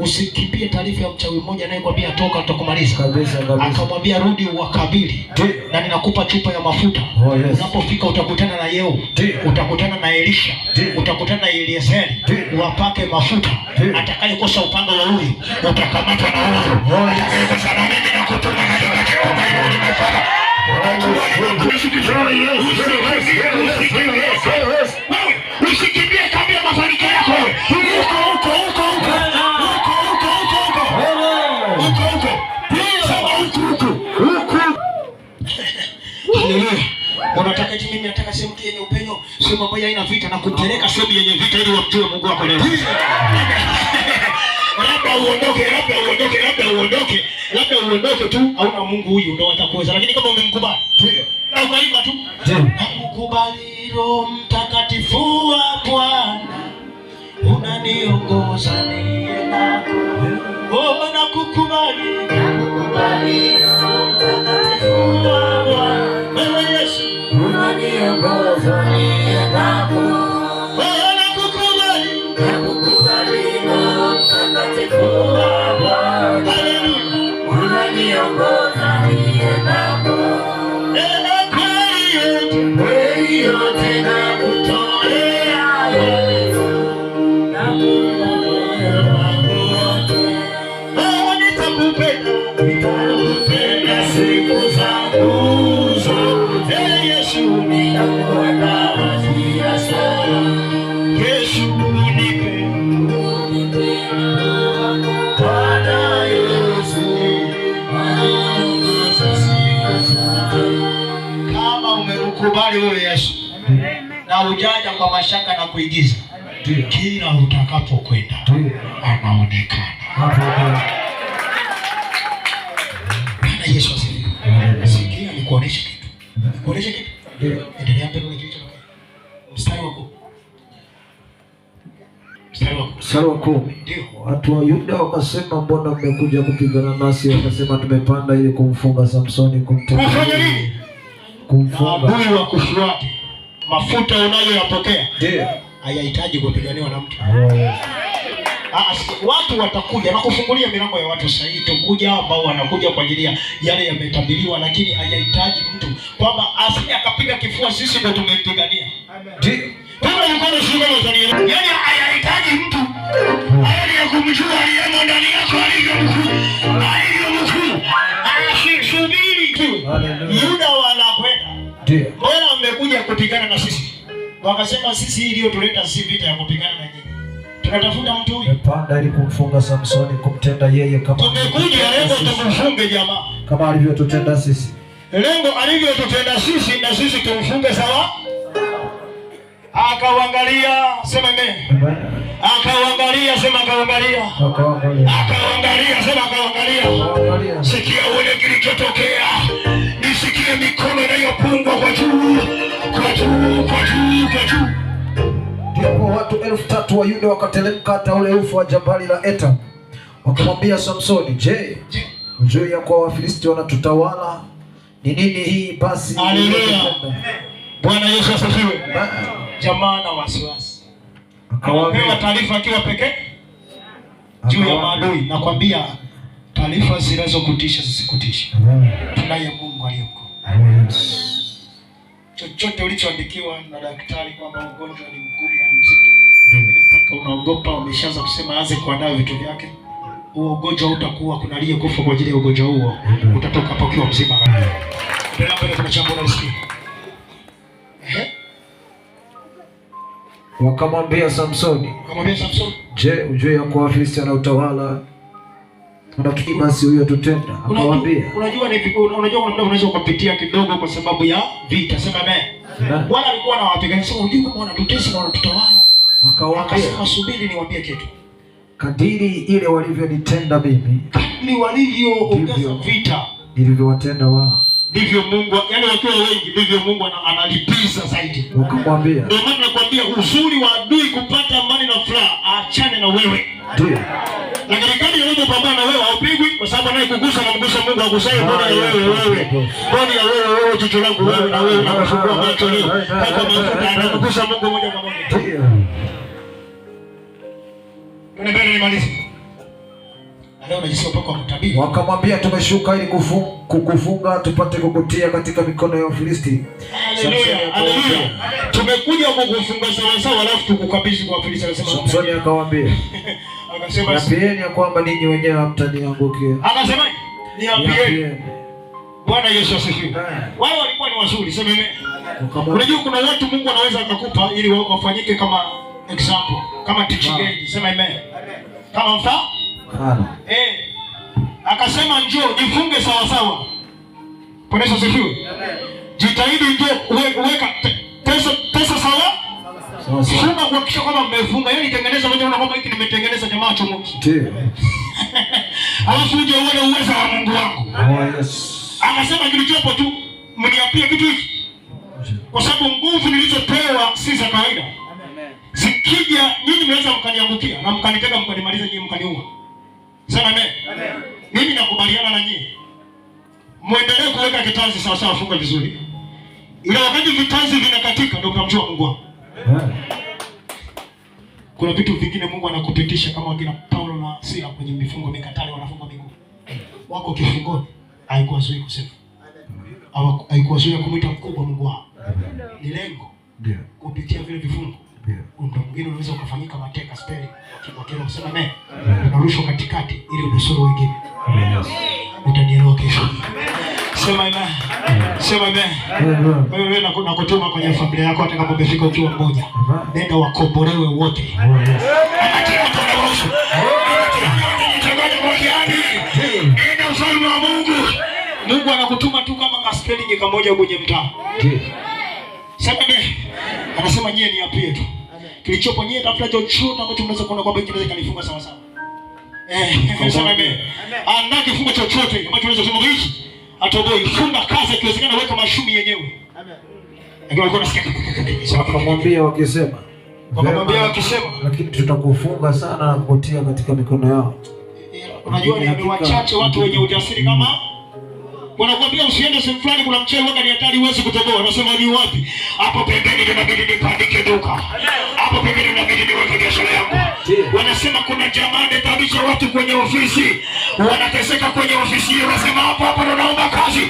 Usikimbie taarifa ya mchawi mmoja anayekwambia toka tutakumaliza. Kabisa. Akamwambia rudi uwakabili. Na ninakupa chupa ya mafuta. Unapofika utakutana na Yeo. Utakutana na Elisha. Utakutana na Eliezeri. Wapake mafuta. Atakayekosa upanga wa huyu utakamatwa na huyu. Atakayekosa na mimi na kutuma katika Jehova hiyo nimefanya. Usikimbie kabla mafanikio yako. Huko. Unataka eti mimi nataka sehemu yenye upenyo, sehemu ambayo haina vita, na kupeleka sehemu yenye vita ili wamjue Mungu wako leo. Labda uondoke tu, hauna Mungu huyu ndio atakuweza. Lakini kama umemkubali, ndio. Na ukaimba tu. Nakukubali Roho Mtakatifu wa Bwana. Unaniongoza niendako. Oh, nakukubali. Nakukubali Roho Mtakatifu wa Bwana. Unaniongoza niendako. Oh, nakukubali. Nakukubali Roho Mtakatifu wa Bwana. Unaniongoza niendako. Kweli yote nakutolea Yesu. Nakutolea wangu wote. Oh, nitakupenda siku zangu zote. Yesu nitakuona wazia sana. Yesu unipe Bwana Yesu. Kama umekubali wewe Yesu na ujaja kwa mashaka na kuigiza, kila utakapokwenda anaonekana. Bwana Yesu asifiwe. Sikia nikuoneshe kitu. Nikuoneshe kitu. Endelea mbele na kitu. Mstari wako. Mstari wa 10. Watu wa Yuda wakasema, mbona mmekuja kupigana nasi? Wakasema, tumepanda ili kumfunga Samsoni, kumteka. Kufanya nini? Kumfunga. Adui wa kufuata. Mafuta unayoyapokea hayahitaji kupiganiwa na mtu. Watu watakuja na kufungulia milango ya watu sahihi, tukuja ambao wanakuja kwa ajili ya yale yametabiriwa, lakini hayahitaji mtu kwamba asije akapiga kifua sisi ndio tumempigania. Ndio. Kama yuko na shida za nini? Yaani hayahitaji mtu. Haya ni kumjua aliyemo ndani yako alivyo mkuu. Alivyo mkuu. Subiri. asifiwe. Yuda wanakwenda. Ndio. Mbona mmekuja kupigana na sisi? Wakasema sisi hii ndio tuleta si vita ya kupigana na nyinyi. Tunatafuta mtu huyu. Tumepanda ili kumfunga Samsoni, kumtenda yeye kama tumekuja lengo tumfunge jamaa. Kama alivyotutenda sisi. Lengo alivyotutenda sisi na sisi tumfunge sawa? Akaangalia, sema amen. Akaangalia, sema akaangalia. Akaangalia, sema akaangalia. Sikia ule kilichotokea. Nisikie mikono inayopungwa kwa juu. Kwa juu, kwa juu, kwa juu. Ndipo watu 3,000 wa Yuda wakatelemka hata ule ufu wa jabali la Etam. Wakamwambia Samsoni, je, hujui ya kuwa Wafilisti wanatutawala? Ni nini hii basi? Haleluya. Bwana Yesu asifiwe. Jamaa na wasiwasi. Akawaambia taarifa akiwa pekee juu ya maadui. Nakwambia taarifa zinazokutisha zisikutishe. Tunaye Mungu aliyeko. Chochote ulichoandikiwa na daktari kwamba ugonjwa ni mgumu na mzito, mpaka unaogopa, umeshaanza kusema aanze kuandaa vitu vyake, huo ugonjwa utakuwa kuna aliyekufa kwa ajili ya ugonjwa huo, utatoka hapo ukiwa mzima. Ndio mbele kuna chambo na usikie. Wakamwambia Samsoni, je, ujue ya kuwa Wafilisti wanautawala? Unafikiri basi huyo tutenda? Akamwambia, unajua unaweza kupitia kidogo kwa sababu ya vita. Sema amen. Bwana alikuwa anawapiga, sema unajua kama wanatutesa na wanatutawala. Akasema subiri niwaambie kitu. Kadiri ile walivyonitenda mimi, ni walivyoongeza vita, nilivyowatenda wao. Ndivyo Mungu, yani wakiwa wengi ndivyo Mungu analipiza zaidi. Ukamwambia, ndio maana nakwambia uzuri wa adui kupata amani na furaha, aachane na wewe. Ndio. Lakini kama yeye pambana na wewe haupigwi kwa sababu anayekugusa na mgusa Mungu akusaye bora ya wewe. Bora ya wewe jicho langu wewe na wewe unafungua macho leo. Kama mafuta anakugusa Mungu moja kwa moja. Ndio. Tunapenda nimalize. Leo unajisikia kwa mtabiri. Wakamwambia, tumeshuka ili kukufunga tupate kukutia katika mikono ya Wafilisti. Haleluya. Haleluya. Tumekuja kukufunga sawa sawa alafu tukukabidhi kwa Wafilisti. Samsoni akamwambia, akasema, naambieni ya kwamba ninyi wenyewe hamtaniangukia. Akasema, niambieni. Bwana Yesu asifiwe. Wale walikuwa ni wazuri, sema amen. Unajua kuna watu Mungu anaweza akakupa ili wafanyike kama example, kama teaching aid, sema amen. Kama mfano? Akasema njoo jifunge sawa sawa. Bwana Yesu asifiwe. Jitahidi njoo weka pesa sawa. Funga kuhakikisha kwamba mmefunga. Yaani tengeneza moja na kwamba hiki nimetengeneza jamaa chomoki. Ndio. Alafu uje uone uwezo wa Mungu wangu. Oh yes. Akasema kilichopo tu mniapie kitu hiki. Kwa sababu nguvu nilizopewa si za kawaida. Amen. Zikija nyinyi mnaweza mkaniangukia na mkanitega mkanimaliza nyinyi mkaniua. Sema amen. Amen. Mimi nakubaliana na nyinyi. Muendelee kuweka kitanzi sawa sawa, funga vizuri. Ila wakati vitanzi vinakatika ndio utamjua Mungu wako. Kuna vitu vingine Mungu anakupitisha kama kina Paulo na Sila kwenye mifungo mikatale wanafunga miguu. Wako kifungoni, haikuwazuia kusema. Haikuwazuia kumuita mkubwa Mungu wao. Ni lengo. Ndio. Kupitia vile vifungo. Ndio. Mtu mwingine unaweza ukafanyika mateka speli kwa kile kusema amen. Unarushwa katikati ili unusuru wengine. Amen. Utanielewa kesho. Sema amen. Sema amen. Wewe nakutuma kwenye familia yako atakapofika ukiwa mmoja. Nenda wakombolewe wote. Nenda ufalme wa Mungu. Mungu anakutuma tu kama kaspelling kamoja kwenye mtaa. Sema amen. Anasema nyie niapie tu. Kilichopo nyie tafuta chochote ambacho mnaweza kuona kwamba kinaweza kanifunga sawa sawa. Sema amen. Andaa kifungo chochote ambacho unaweza kusema hichi atoboi, funga kaza ikiwezekana weka mashumi yenyewe. Amen. Lakini walikuwa nasikia. Wakamwambia wakisema, lakini tutakufunga sana na kukutia katika mikono yao. Unajua ni wachache watu wenye ujasiri kama wanakuambia usiende sehemu fulani kuna mchele wanga ni hatari uweze kutoboa. Unasema ni wapi? Hapo pembeni inabidi nipandike duka. Hapo pembeni inabidi niweke biashara yangu. Wanasema kuna jamaa anatabisha watu kwenye ofisi. Wanateseka kwenye ofisi hiyo. Wanasema hapo hapo ndo naomba kazi.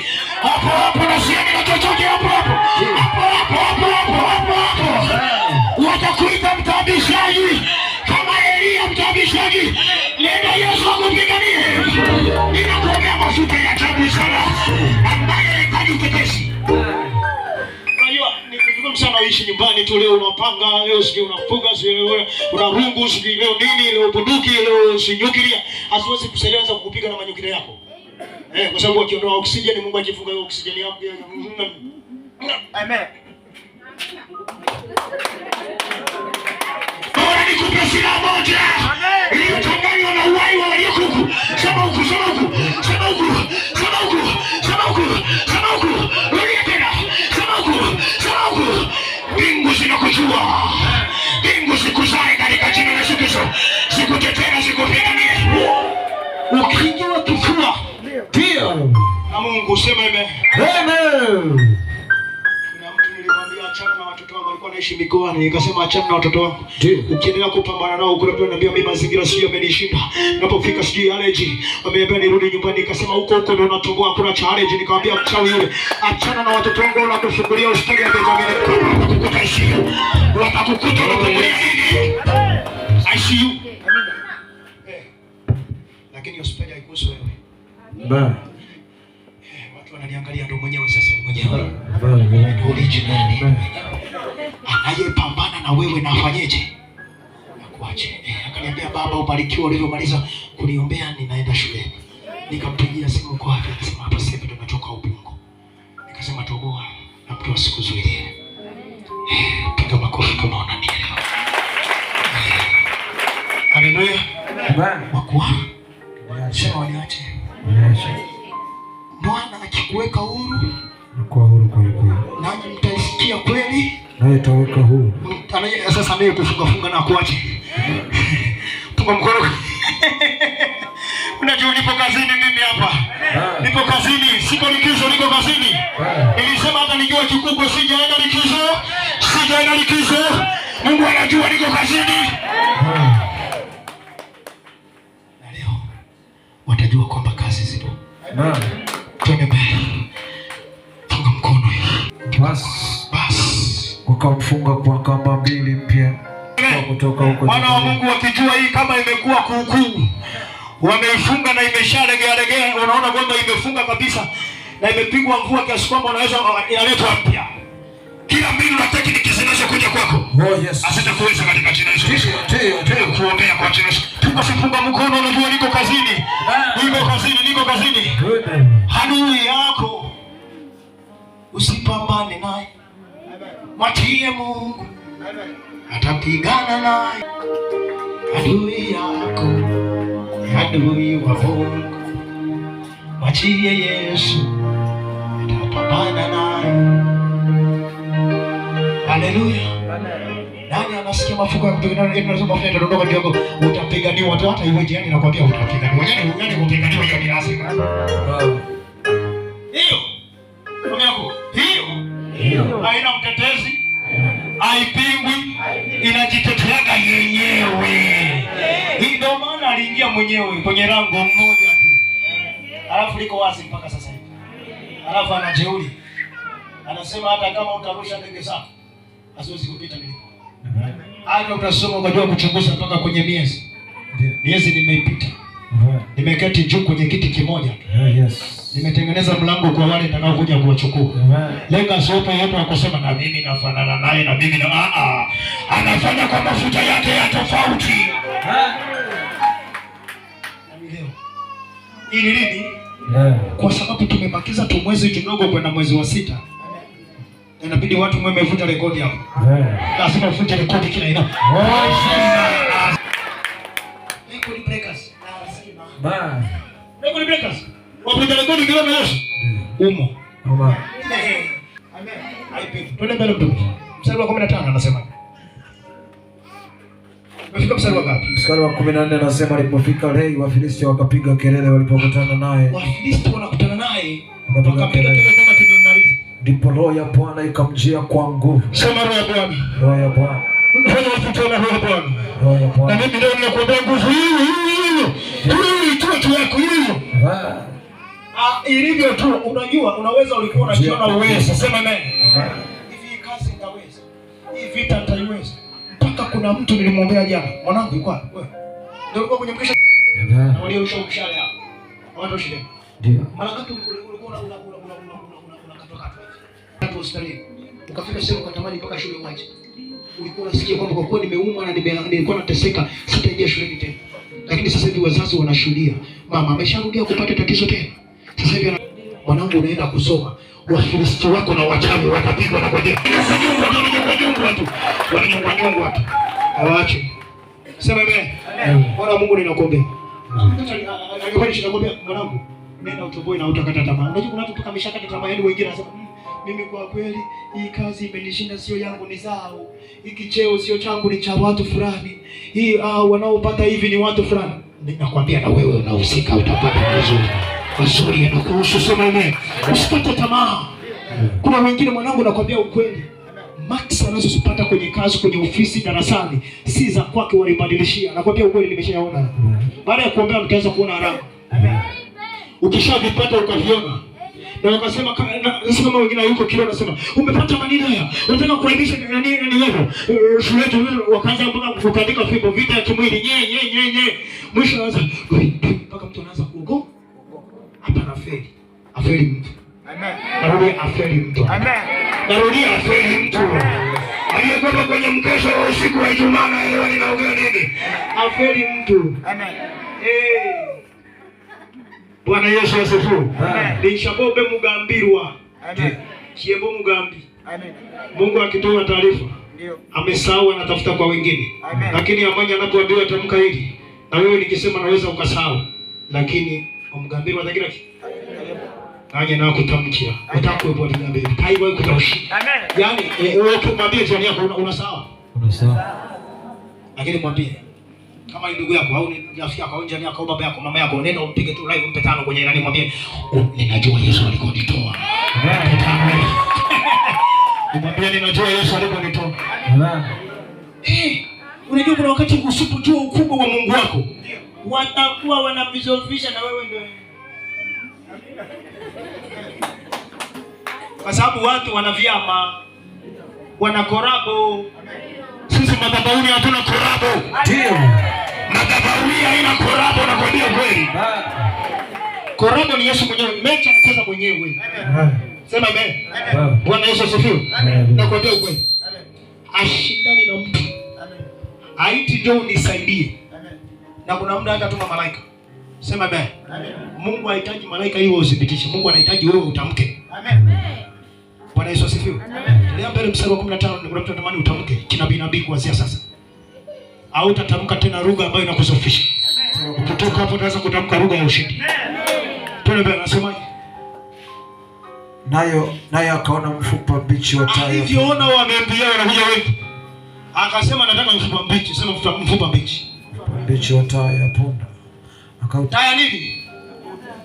Hapo hapo na siani na chochote hapo hapo. Hapo. Watakuita mtabishaji. Kama Elia mtabishaji. Nenda Yesu akupiganie. Ninakuombea mafuta ya ajabu sana ambayo nyumbani tu leo unapanga, leo sijui unafuga, sijui una rungu, sijui leo nini, leo bunduki, leo nyuklia. Asiwezi kusaidia za kukupiga na manyuklia yako. Kwa sababu akiondoa oksijeni, Mungu akifunga hiyo oksijeni yako. Amen. Bora nikupe silaha moja. Iliyotanganywa na uhai wa waliokuku. Sema huku, sema huku, sema huku, sema huku, sema huku, sema huku. Rudia tena. Sema huku, sema huku. Mbingu zinakujua. Mbingu zikuzae katika jina la Yesu Kristo. Sikutetea, sikupigania. Ukiingiwa kifua. Ndio. Na Mungu sema amen. Amen. Achana na watoto wangu, walikuwa naishi mikoani, nikasema achana na watoto wangu. Ukiendelea kupambana nao kule pia niambia mimi mazingira sio yamenishinda. Ninapofika sijui allergy, wameniambia nirudi nyumbani, nikasema huko ndio natoboa, hakuna cha allergy. Nikamwambia mchawi yule, achana na watoto wangu na kufungulia hospitali ya Benjamin. Watakukuta ICU. Watakukuta unafungulia nini? ICU. Lakini hospitali haikuhusu wewe. Watu wananiangalia ndio mwenyewe sasa ni mwenyewe. Original. Anayepambana na wewe na afanyeje? Nakuache. Akaniambia baba, ubarikiwe ulivyomaliza kuniombea, ninaenda shuleni. Nikampigia simu kwa wapi? Akasema hapa sasa ndo natoka Ubungo. Nikasema toboa na mtu asikuzuilie. Piga makofi kama unanielewa. Haleluya. Wakua. Sema waniache. Bwana akikuweka huru, kwa huru kweli. Nanyi mtaisikia kweli, naye ataweka huru. Sasa mimi kufunga na kuache. Punga mkono. Unajua nipo kazini mimi hapa. Nipo kazini, siko likizo, niko kazini. Nilisema hata nijua kikubwa sijaenda likizo. Sijaenda likizo. Mungu anajua niko kazini. Na leo watajua kwamba kazi zipo. Twende mbele. Funga mkono hivi. Bas. Wakamfunga kwa kamba mbili mpya. Kutoka huko. Wana wa Mungu wakijua hii kama imekuwa kuukuu. Wameifunga na imeshalegea. Unaona kwamba imefunga kabisa na imepigwa mvua kiasi kwamba unaweza inaletwa mpya. Kila mbinu na tekniki zinazokuja kwako. Oh yes. Asitakuweza katika jina la Yesu. Ndio. Kuombea kwa jina la Yesu. Tukafunga mkono, unajua niko kazini. Niko kazini. Adui yako usipambane naye. Mwachie Mungu. Atapigana naye. Adui yako adui wa Mungu. Mwachie Yesu. Atapambana naye. Haleluya. Nani anasikia mafuko ya kupigana? Tunasema mafuta yatadondoka kidogo, utapiganiwa tu hata iwe jiani, nakwambia utapiganiwa. Yaani kupiganiwa hiyo ni lazima. Hiyo haina mtetezi, haipingwi, inajiteteaga yenyewe. Ndio maana aliingia mwenyewe kwenye rango mmoja tu. Alafu liko wazi mpaka sasa hivi. Alafu anajeuri. Anasema hata kama utarusha ndege zako asiwezi kupita nilipo. Hata utasoma ukajua kuchunguza mpaka kwenye miezi. Miezi nimeipita. Nimeketi juu kwenye kiti kimoja. Yes. Nimetengeneza mlango kwa wale nitakao kuja kuwachukua. Lenga sote yote wakosema na mimi nafanana naye na mimi na anafanya kwa mafuta yake ya tofauti. Leo. Ili lini? Kwa sababu tumebakiza tu mwezi kidogo kwenda mwezi wa 6. Inabidi watu mmevuta rekodi hapo. Lazima ufute rekodi kila ina. Record breakers. Record breakers. Wapiga rekodi kila mmoja. Umo. Amen. Amen. Aipe. Twende mbele mtu. Mstari wa 15 anasema. Umefika mstari wa ngapi? Mstari wa 14 anasema alipofika Rei Wafilisti wakapiga kelele walipokutana naye. Wafilisti wanakutana naye. Wakapiga kelele kama kimemaliza. Ndipo roho ya Bwana ikamjia kwa nguvu. Sema roho ya Bwana. Roho ya Bwana. Roho ya Bwana. Roho ya Bwana. Na mimi leo ninakuambia nguvu hiyo. Tu yako hiyo. Ilivyo tu, unajua unaweza ulikuwa unajiona uwezo. Sema amen. Hivi kazi nitaweza. Hii vita nitaiweza. Mpaka kuna mtu nilimwombea jana. Mwanangu yuko wapi? Wewe. Ndio ulikuwa kwenye mkesha. Na walio mshale hapo. Watu shida. Ndio. Mara ngapi ulikuwa unakatoka hapo hospitalini? ukafika sehemu ukatamani mpaka shule uache. Ulikuwa unasikia kwamba kwa kuwa nimeumwa na nilikuwa nateseka, sitaingia shuleni tena. Lakini sasa hivi wazazi wanashuhudia, mama amesharudia kupata tatizo tena. Sasa hivi mwanangu unaenda kusoma, Wafilisti wako na wachawi watapigwa na kujia. Wananyongwa watu. Hawaache. Sema amen. Bwana Mungu ninakuombea. Alikuwa ninakuombea mwanangu, nenda utoboe na utakata tamaa. Unajua kuna watu mpaka ameshakata tamaa, yaani wengine wanasema mimi kwa kweli hii kazi imenishinda, sio yangu ni zao. Hiki cheo sio changu, ni cha watu fulani. Hii wanaopata hivi ni watu fulani. Ninakwambia na wewe unahusika, utapata mazuri. Mazuri yanakuhusu, sema amen. Usikate tamaa. Kuna wengine mwanangu, nakwambia ukweli, max anazozipata kwenye kazi, kwenye ofisi, darasani, si za kwake, walibadilishia. Nakwambia ukweli, nimeshaona. Baada ya kuombea mtaanza kuona haraka. Ukishavipata ukaviona. Na wakasema kama wengine yuko kile wanasema umepata maneno haya, unataka kuaibisha nani wewe? Shule yetu wakaanza kuandika fimbo, vita ya kimwili, nye. Mwisho anaanza mpaka mtu anaanza kuogopa. Hapa afeli mtu. Amen. Narudia afeli mtu. Amen. Narudia afeli mtu. Aliyekuwa kwenye mkesho wa usiku wa Ijumaa na leo ninaongea nini? Afeli mtu. Amen. Bwana Yesu asifiwe. Lishabobe mugambirwa. Amen. Kiembo mugambi. Amen. Mungu akitoa taarifa, ndio amesahau, anatafuta kwa wengine. Amen. Lakini amanya anapoambiwa tamka hili, na wewe nikisema naweza ukasahau, lakini mugambirwa atagira aje na kutamkia. Utakuwepo niambie. Haiwezi kutaushi. Amen. Yaani wewe ukimwambia jirani yako unasahau. Lakini mwambie kama ni ndugu yako au ni rafiki yako au jirani yako au baba yako, mama yako, nenda umpige tu live, mpe 5 kwenye nani, mwambie ninajua Yesu alikonitoa. Amen. Mwambie ninajua Yesu alikonitoa. Amen. Unajua kuna wakati usipojua ukubwa wa Mungu wako, watakuwa wanamizofisha na wewe ndio. Kwa sababu watu wana vyama, wana korabo. Sisi madhabahuni hatuna korabo. Ndio. Madhabahuni haina korabo, nakwambia kweli. Korabo ni Yesu mwenyewe, mecha anacheza mwenyewe. Sema amen. Bwana Yesu asifiwe. Nakwambia kweli. Ashindani na mtu. Aiti ndio unisaidie. Na kuna muda hata tuma malaika. Sema amen. Mungu hahitaji malaika hiyo udhibitishe. Mungu anahitaji wewe utamke. Amen. Bwana Yesu asifiwe. Leo mbele mstari wa 15 kuna mtu anatamani utamke kinabii kuanzia sasa. Au utatamka tena lugha ambayo inakusofisha. Kutoka hapo utaanza kutamka lugha ya ushindi. Tuna Bwana anasemaje? Nayo akaona mfupa mbichi wa taya. Alivyoona wameambia wanakuja wengi. Akasema nataka mfupa mbichi, sema mfupa mbichi. Mbichi wa taya punda. Taya nini?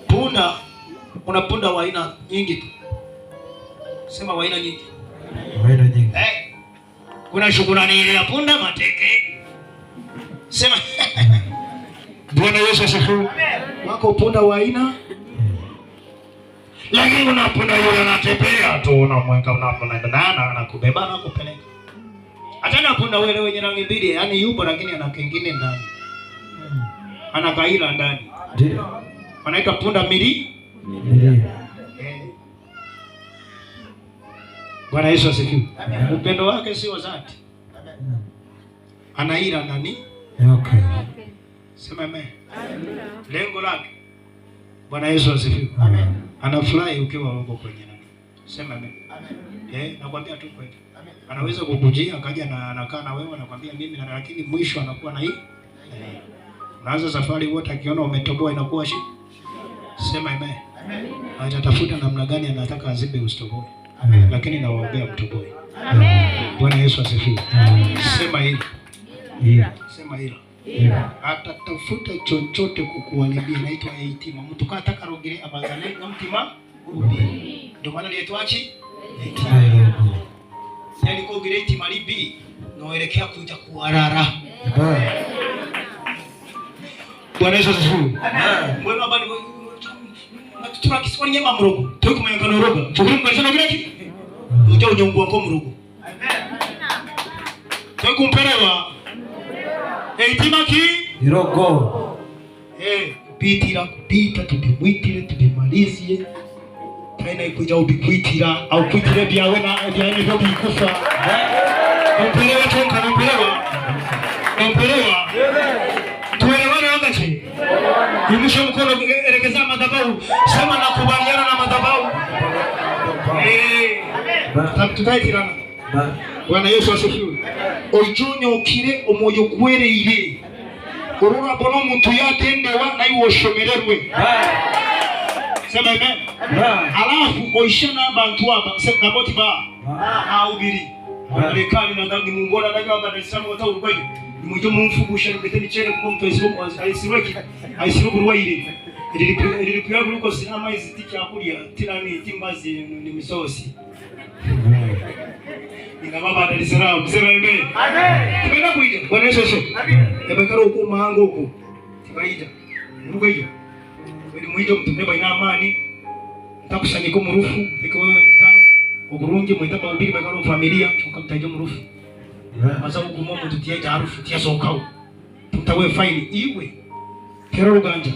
Punda. Kuna punda wa aina nyingi tu. Sema wa aina nyingi. Wa aina nyingi. Kuna shukrani ile ya punda mateke. Sema Bwana Yesu asifiwe. Wako punda wa aina. Lakini una punda yule anatembea tu, unamweka unaenda na kubeba na kupeleka. Hata na punda wale wenye rangi mbili, yani yupo lakini ana kingine ndani. Ana kaila ndani. Ndio. Wanaita punda mili. Bwana Yesu asifiwe. Upendo wake si wa dhati. Anaila ndani. Okay. Sema amen. Lengo lake. Bwana Yesu asifiwe. Amen. Anafurahi ukiwa uko kwenye nani. Sema amen. Amen. Nakwambia tu kweli. Amen. Anaweza kukujia akaja na anakaa na wewe anakuambia mimi, lakini mwisho anakuwa na hii. Unaanza safari wote akiona umetoboa inakuwa shida. Sema amen. Amen. Atatafuta namna gani anataka azibe usitoboe. Amen. Lakini nawaombea mtoboe. Amen. Bwana Yesu asifiwe. Sema hili. Sema hilo. Atatafuta chochote kukuharibia, inaitwa yatima. Mtu kataka rogere abagane na mtima ubi. Ndio maana lietwachi yatima. Yaani kwa gere yatima libi naelekea kuja kuarara. Bwana Yesu asifiwe. Mbona abani tutura kiswali nyama mrogo. Tuko mayangano roga. Tukuru mkashana gere ki? Ujao nyongwa kwa mrogo. Amen. Tuko mpelewa yatima ki irogo. Kupita tubimwitire tubimalizie tena ikuja ubikuitira au kuitire byawe na byane byo bikufa. Mpelewa toka mpelewa. Tuelewane wakati. Imusha mkono elekeza madhabahu. Sema nakubaliana na madhabahu. Tutaitirana. Bwana Yesu asifiwe. Ojonyo okire omoyo gwereire. Urura bono muntu yatendewa na iwo shomererwe. Sema amen. Alafu oishana abantu aba sema boti ba. Ubiri. Lekani na ndani mungona na nyamba na Islam wata urugwayo. Nimujyo mumfugusha ngete chere ko mutwese ko aisiruki ruwaire. Iri kuya guruko sinama izitiki akulia tirani timbazi ni misosi. Ina baba Dar es Salaam sema amen. Amen. Tupenda kuija. Bwana Yesu asifiwe. Amen. Yabakaro uko mahango huko. Tibaija. Rugo hiyo. Bali mwijo mtumeba ina amani. Takusanyiko murufu, iko wewe mkutano. Ogurungi mwitaba ubiri bakaro familia, tukamtaje murufu. Maza ugumo mututiaje harufu tia sokao. Tutawe faili iwe. Kero ruganja.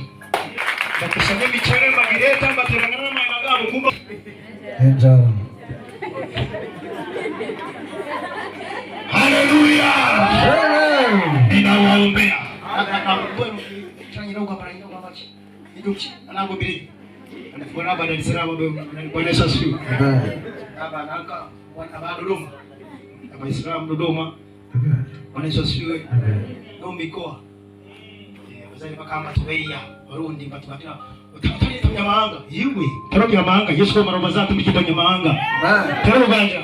Takusanya michere magireta baterangana magabo kumba. Enjara. Haleluya! Ninawaombea. Anafuana Dar es Salaam Bwana Yesu asifiwe. Baba naka wana Dodoma. Dar es Salaam Dodoma. Bwana Yesu asifiwe. Ndio mikoa. Wazali makamba tuweia Warundi batubadila. Utatali tamyamanga. Yiwe. Tarabi ya mahanga Yesu kwa maroma zatu mikibanya mahanga. Tarabi banja.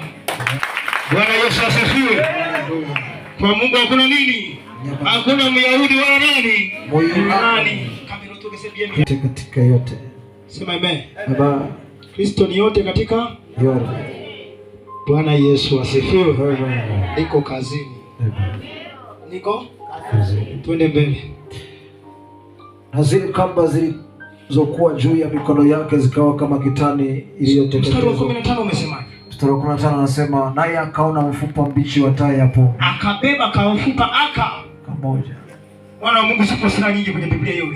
Bwana Yesu asifiwe. Kwa Mungu hakuna nini? Hakuna Myahudi wala nani? Nani? Katika yote. Sema amen. Baba. Kristo ni yote katika yote. Bwana Yesu asifiwe. Niko kazini. Niko kazini. Twende mbele. Na zile kamba zilizokuwa juu ya mikono yake zikawa kama kitani iliyoteketezwa. Mstari wa 15 umesemaje? Mstari wa 15 anasema naye akaona mfupa mbichi wa tai hapo. Akabeba ka mfupa kamoja. Bwana Mungu sipo sina nyingi kwenye Biblia hiyo.